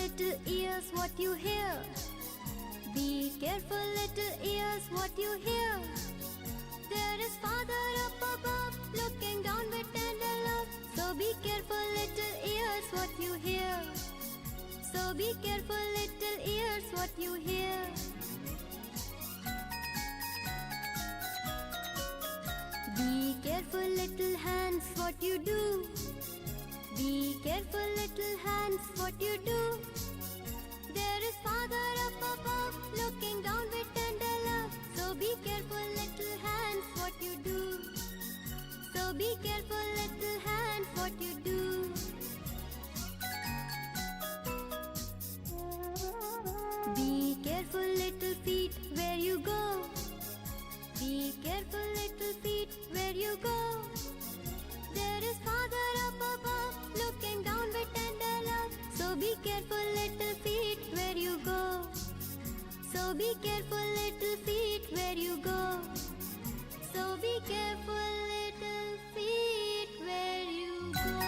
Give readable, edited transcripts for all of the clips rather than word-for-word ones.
little ears, what you hear. Be careful, little ears, what you hear. There is Father up above, looking down with tender love. So be careful, little ears, what you hear. So be careful, little ears, what you hear. Be careful, little hands, what you do. Be careful, little hands, what you do. There is Father up above, looking down with tender love. So be careful, little hands, what you do. So be careful, little hands, what you do. Be careful, little feet, where you go. Be careful, little feet, where you go. There is Father up above, looking down with tender love. So be careful, little feet, where you go. So be careful, little feet, where you go. So be careful, little feet, where you go.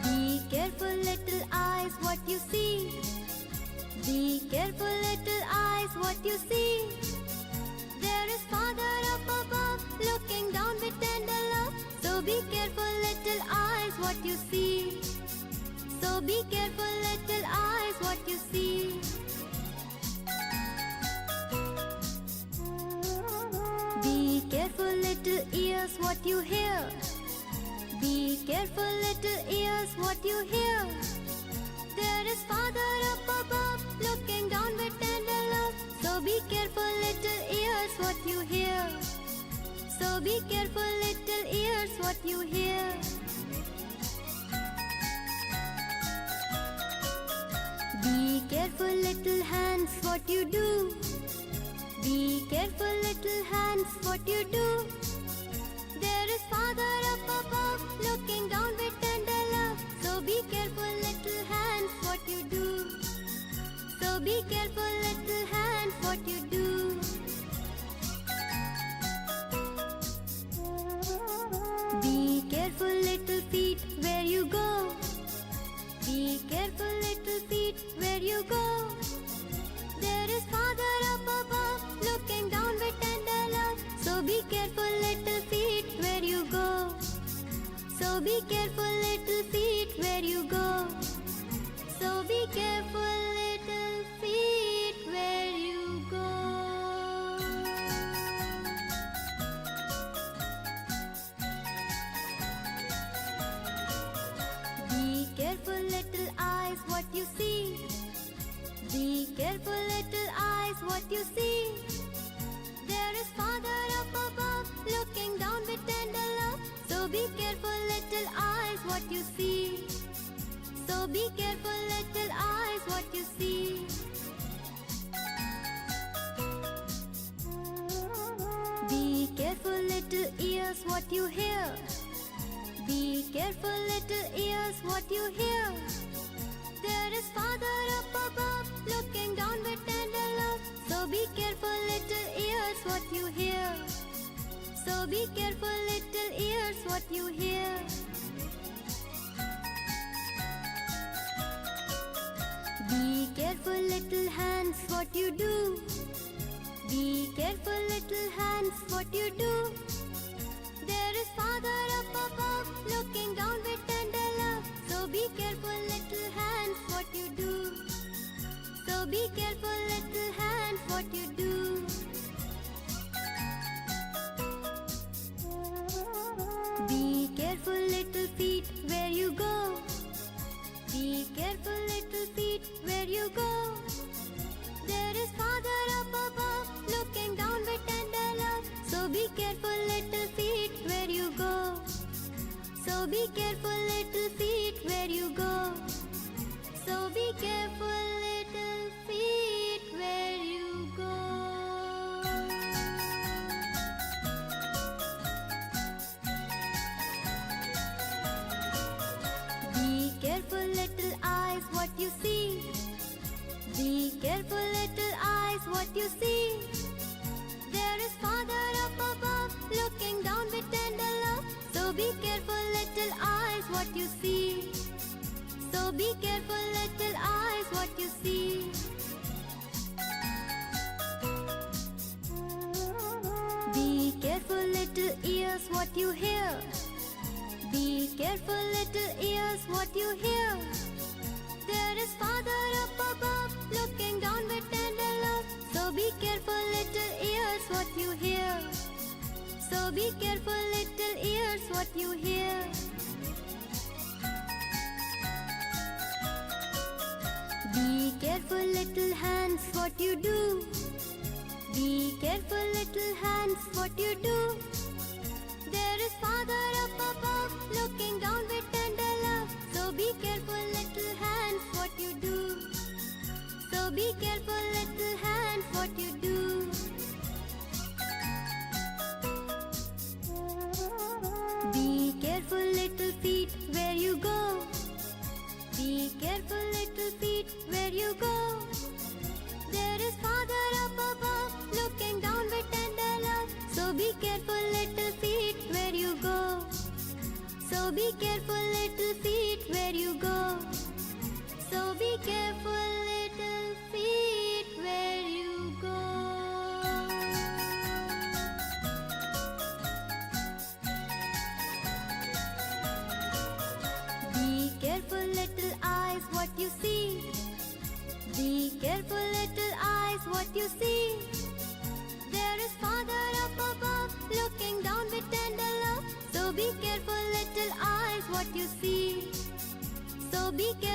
Be careful, little eyes, what you see. Be careful, little eyes, what you see. There is Father up above, looking down with tender love. So be careful, little eyes, what you see. So be careful, little eyes, what you see. Be careful, little ears, what you hear. Be careful, little ears, what you hear. There is Father up above, looking down with tender love. So be careful, little ears, what you hear. So be careful, little ears, what you hear. Be careful, little hands, what you do. Be careful, little hands, what you do. There is Father up above, looking down with tender love. So be careful, little hands, what you do. So be careful, little hands, what you do. Be careful, little feet, where you go. Be careful, little feet, where you go. There is Father up above, looking down with tender love. So be careful, little feet, where you go. So be careful, little feet, where you go. So be careful, little feet, where you go. Be careful, little eyes, what you see. Be careful, little eyes, what you see. There is Father up above, looking down with tender love. So be careful, little eyes, what you see. So be careful, little eyes, what you see. Be careful, little ears, what you hear. Be careful, little ears, what you hear. There is Father up above, looking down with tender love. So be careful, little ears, what you hear. So be careful, little ears, what you hear. Be careful, little hands, what you do. Be careful, little hands, what you do. There is Father up above, looking down with tender love. So be careful, little hands, what you do. So be careful, little hands, what you do. Be careful, little feet, where you go. Be careful, little feet, where you go. There is Father up above, looking down with tender love. So be careful, little feet, where you go. So be careful, little feet, where you go. So be careful, little feet, where you go. Be careful, little eyes, what you see. Be careful, little eyes, what you see. There is Father up above, looking down with tender love. be careful, little eyes, what you see. Be careful, little ears, what you hear. Be careful, little ears, what you hear. There is Father up above, looking down with tender love. So be careful, little ears, what you hear. So be careful, little ears, what you hear. Be careful, little hands, what you do. Be careful, little hands, what you do. There is Father up above, looking down with tender love. So be careful, little hands, what you do. So be careful, little hands, what you do. Be careful, little feet, where you go. Be careful, little feet, where you go. There is Father up above, looking down with tender love. So be careful, little feet, where you go. So be careful, little feet, where you go. So be careful, little feet, where you go. Be careful, little eyes, what you see. Be careful, little eyes, what you see. There is Father up above, looking down with tender love. So be careful, little eyes, what you see. So be careful.